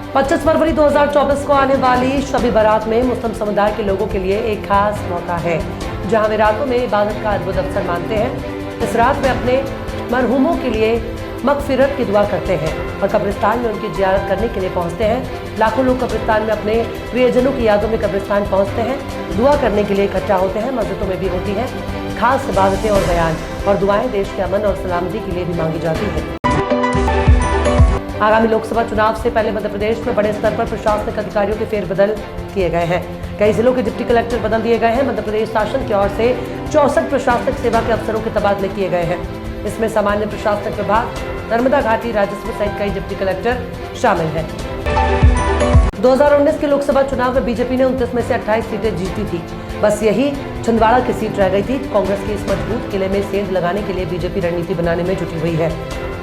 25 फरवरी 2024 को आने वाली शबी बारात में मुस्लिम समुदाय के लोगों के लिए एक खास मौका है, जहां वे रातों में इबादत का अद्भुत अवसर मानते हैं। इस रात में अपने मरहूमों के लिए मगफिरत की दुआ करते हैं और कब्रिस्तान में उनकी जियारत करने के लिए पहुंचते हैं। लाखों लोग कब्रिस्तान में अपने प्रियजनों की यादों में कब्रिस्तान पहुंचते हैं, दुआ करने के लिए इकट्ठा होते हैं। मस्जिदों में भी होती हैं खास इबादतें और बयान और दुआएं देश के अमन और सलामती के लिए भी मांगी जाती है। आगामी लोकसभा चुनाव से पहले मध्य प्रदेश में बड़े स्तर पर प्रशासनिक अधिकारियों के फेरबदल किए गए हैं। कई जिलों के डिप्टी कलेक्टर बदल दिए गए हैं। मध्य प्रदेश शासन की ओर से 64 प्रशासनिक सेवा के अफसरों के तबादले किए गए हैं। इसमें सामान्य प्रशासनिक विभाग, नर्मदा घाटी, राजस्व सहित कई डिप्टी कलेक्टर शामिल हैं। 2019 के लोकसभा चुनाव में बीजेपी ने 29 में से 28 सीटें जीती थी। बस यही छिंदवाड़ा की सीट रह गई थी। कांग्रेस के इस मजबूत किले में सेंध लगाने के लिए बीजेपी रणनीति बनाने में जुटी हुई है।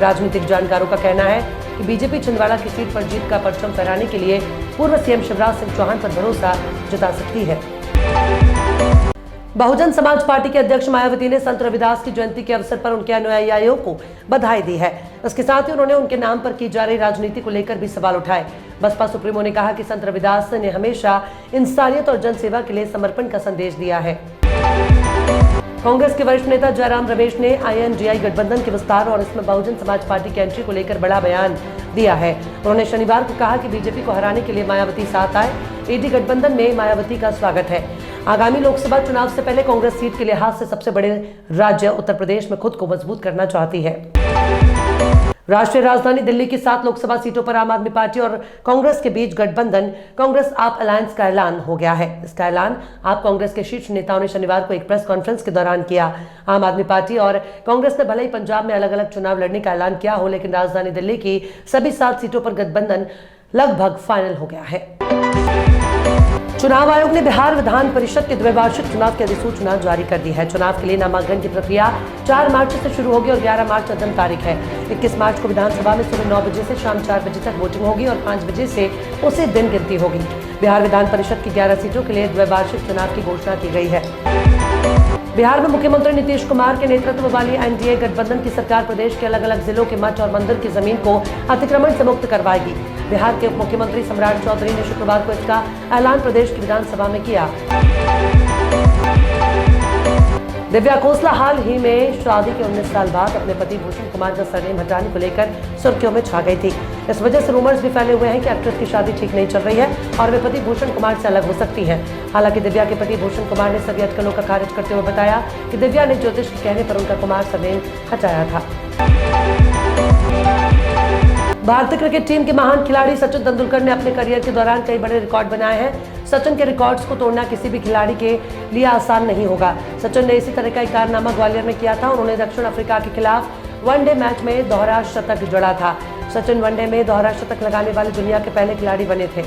राजनीतिक जानकारों का कहना है कि बीजेपी छिंदवाड़ा की सीट पर जीत का परचम फहराने के लिए पूर्व सीएम शिवराज सिंह चौहान पर भरोसा जता सकती है। बहुजन समाज पार्टी के अध्यक्ष मायावती ने संत रविदास की जयंती के अवसर पर उनके अनुयायियों को बधाई दी है। इसके साथ ही उन्होंने उनके नाम पर की जा रही राजनीति को लेकर भी सवाल उठाए। बसपा सुप्रीमो ने कहा कि संत रविदास ने हमेशा इंसानियत और जनसेवा के लिए समर्पण का संदेश दिया है। कांग्रेस के वरिष्ठ नेता जयराम रमेश ने INDI गठबंधन के विस्तार और इसमें बहुजन समाज पार्टी की एंट्री को लेकर बड़ा बयान दिया है। उन्होंने शनिवार को कहा कि बीजेपी को हराने के लिए मायावती साथ आए। AD गठबंधन में मायावती का स्वागत है। आगामी लोकसभा चुनाव से पहले कांग्रेस सीट के लिहाज से सबसे बड़े राज्य उत्तर प्रदेश में खुद को मजबूत करना चाहती है। राष्ट्रीय राजधानी दिल्ली की 7 लोकसभा सीटों पर आम आदमी पार्टी और कांग्रेस के बीच गठबंधन कांग्रेस आप अलायंस का ऐलान हो गया है। इसका ऐलान आप कांग्रेस के शीर्ष नेताओं ने शनिवार को एक प्रेस कॉन्फ्रेंस के दौरान किया। आम आदमी पार्टी और कांग्रेस ने भले ही पंजाब में अलग अलग चुनाव लड़ने का ऐलान किया हो, लेकिन राजधानी दिल्ली की सभी 7 सीटों पर गठबंधन लगभग फाइनल हो गया है। चुनाव आयोग ने बिहार विधान परिषद के द्विवार्षिक चुनाव की अधिसूचना जारी कर दी है। चुनाव के लिए नामांकन की प्रक्रिया 4 मार्च से शुरू होगी और 11 मार्च अंतिम तारीख है। 21 मार्च को विधानसभा में सुबह 9 बजे से शाम 4 बजे तक वोटिंग होगी और 5 बजे से उसी दिन गिनती होगी। बिहार विधान परिषद की 11 सीटों के लिए द्विवार्षिक चुनाव की घोषणा की गई है। बिहार में मुख्यमंत्री नीतीश कुमार के नेतृत्व वाली NDA गठबंधन की सरकार प्रदेश के अलग अलग जिलों के मठ और मंदिर की जमीन को अतिक्रमण से मुक्त करवाएगी। बिहार के उप मुख्यमंत्री सम्राट चौधरी ने शुक्रवार को इसका ऐलान प्रदेश की विधानसभा में किया। दिव्या खोसला हाल ही में शादी के 19 साल बाद अपने पति भूषण कुमार का सरनेम हटाने को लेकर सुर्खियों में छा गई थी। इस वजह से रूमर्स भी फैले हुए हैं कि एक्ट्रेस की शादी ठीक नहीं चल रही है और वे पति भूषण कुमार से अलग हो सकती हैं। हालांकि दिव्या के पति भूषण कुमार ने सभी अटकलों का खारिज करते हुए बताया कि दिव्या ने ज्योतिष के कहने पर उनका कुमार सरनेम हटाया था। भारतीय क्रिकेट टीम के महान खिलाड़ी सचिन तेंदुलकर ने अपने करियर के दौरान कई बड़े रिकॉर्ड बनाए हैं। सचिन के रिकॉर्ड्स को तोड़ना किसी भी खिलाड़ी के लिए आसान नहीं होगा। सचिन ने इसी तरह का एक कारनामा ग्वालियर में किया था। उन्होंने दक्षिण अफ्रीका के खिलाफ वनडे मैच में दोहरा शतक जड़ा था। सचिन वनडे में दोहरा शतक लगाने वाले दुनिया के पहले खिलाड़ी बने थे।